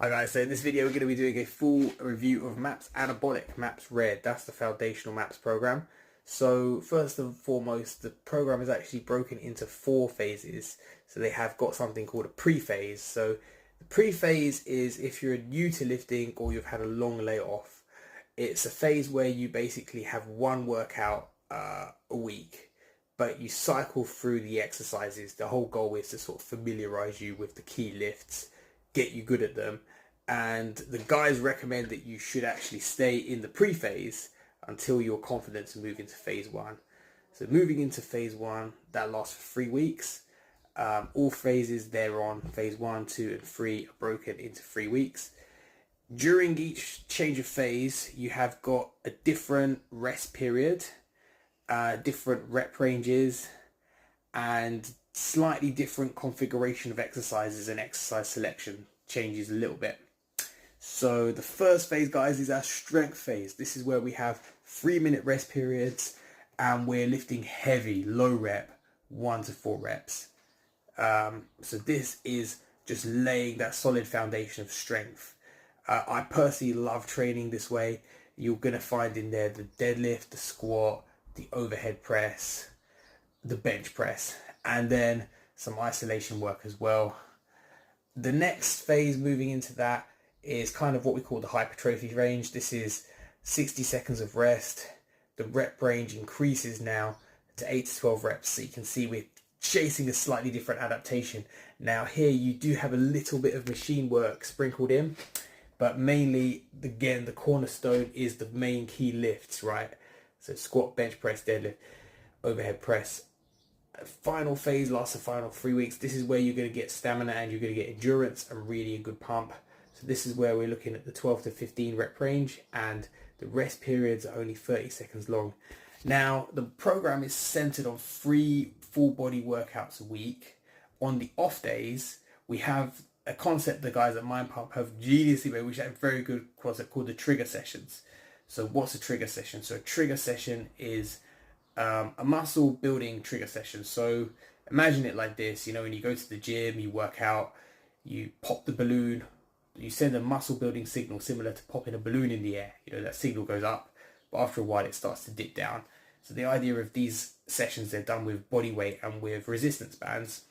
Hi guys, so in this video we're going to be doing a full review of MAPS Anabolic, MAPS Red. That's the foundational MAPS program. So first and foremost, the program is actually broken into 4 phases. So they have got something called a pre-phase. So the pre-phase is if you're new to lifting or you've had a long layoff. It's a phase where you basically have one workout a week, but you cycle through the exercises. The whole goal is to sort of familiarize you with the key lifts, get you good at them, and the guys recommend that you should actually stay in the pre-phase until you're confident to move into phase 1. So moving into phase 1, that lasts for 3 weeks. All phases thereon, phase 1, 2 and 3, are broken into 3 weeks. During each change of phase, you have got a different rest period, different rep ranges, and slightly different configuration of exercises, and exercise selection changes a little bit. So the first phase, guys, is our strength phase. This is where we have 3-minute rest periods and we're lifting heavy, low rep, 1 to 4 reps. So this is just laying that solid foundation of strength. I personally love training this way. You're going to find in there the deadlift, the squat, the overhead press, the bench press, and then some isolation work as well. The next phase moving into that is kind of what we call the hypertrophy range. This is 60 seconds of rest. The rep range increases now to 8 to 12 reps. So you can see we're chasing a slightly different adaptation. Now here you do have a little bit of machine work sprinkled in, but mainly, again, the cornerstone is the main key lifts, right? So squat, bench press, deadlift, overhead press. Final phase lasts the final 3 weeks. This is where you're going to get stamina and you're going to get endurance and really a good pump. So this is where we're looking at the 12 to 15 rep range, and the rest periods are only 30 seconds long. Now, the program is centered on 3 full body workouts a week. On the off days, we have a concept the guys at Mind Pump have geniusly made, which is a very good concept called the trigger sessions. So what's a trigger session? So a trigger session is a muscle building trigger session. So imagine it like this, you know, when you go to the gym, you work out, you pop the balloon, you send a muscle building signal similar to popping a balloon in the air. You know, that signal goes up, but after a while it starts to dip down. So the idea of these sessions, they're done with body weight and with resistance bands.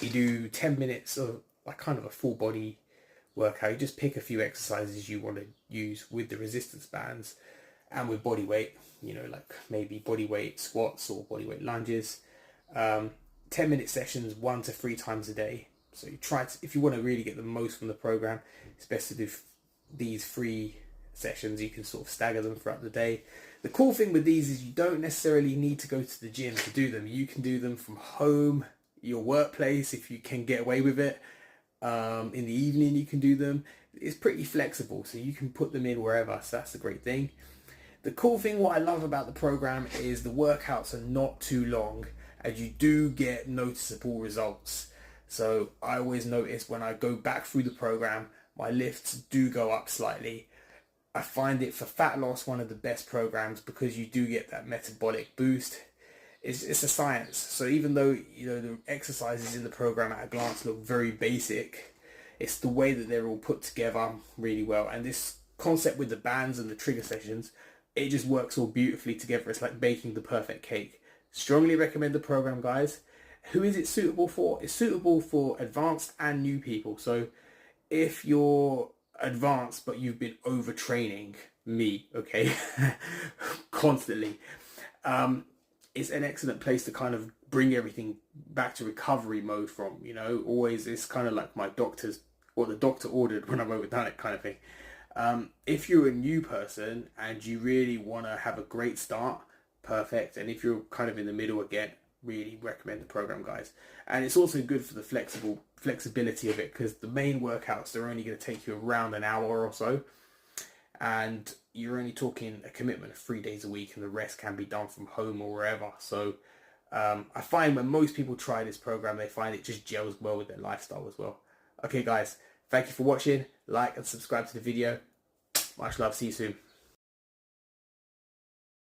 You do 10 minutes of like kind of a full body workout. You just pick a few exercises you want to use with the resistance bands and with body weight, you know, like maybe body weight squats or body weight lunges. 10-minute sessions 1 to 3 times a day. So you try to, if you want to really get the most from the program, it's best to do these 3 sessions. You can sort of stagger them throughout the day. The cool thing with these is you don't necessarily need to go to the gym to do them. You can do them from home, your workplace, if you can get away with it. In the evening you can do them. It's pretty flexible, so you can put them in wherever, so that's a great thing. The cool thing, what I love about the program, is the workouts are not too long and you do get noticeable results. So I always notice when I go back through the program, my lifts do go up slightly. I find it for fat loss one of the best programs because you do get that metabolic boost. It's a science. So even though, you know, the exercises in the program at a glance look very basic, it's the way that they're all put together really well. And this concept with the bands and the trigger sessions, it just works all beautifully together. It's like baking the perfect cake. Strongly recommend the program, guys. Who is it suitable for? It's suitable for advanced and new people. So if you're advanced but you've been overtraining, me, okay, constantly, it's an excellent place to kind of bring everything back to recovery mode from, you know. Always, it's kind of like my doctor's, what the doctor ordered when I've overdone it kind of thing. If you're a new person and you really want to have a great start, perfect. And if you're kind of in the middle, again, really recommend the program, guys. And it's also good for the flexibility of it, because the main workouts, they're only going to take you around an hour or so, and you're only talking a commitment of 3 days a week, and the rest can be done from home or wherever. So I find when most people try this program, they find it just gels well with their lifestyle as well. Okay guys, thank you for watching. Like and subscribe to the video. Much love, see you soon.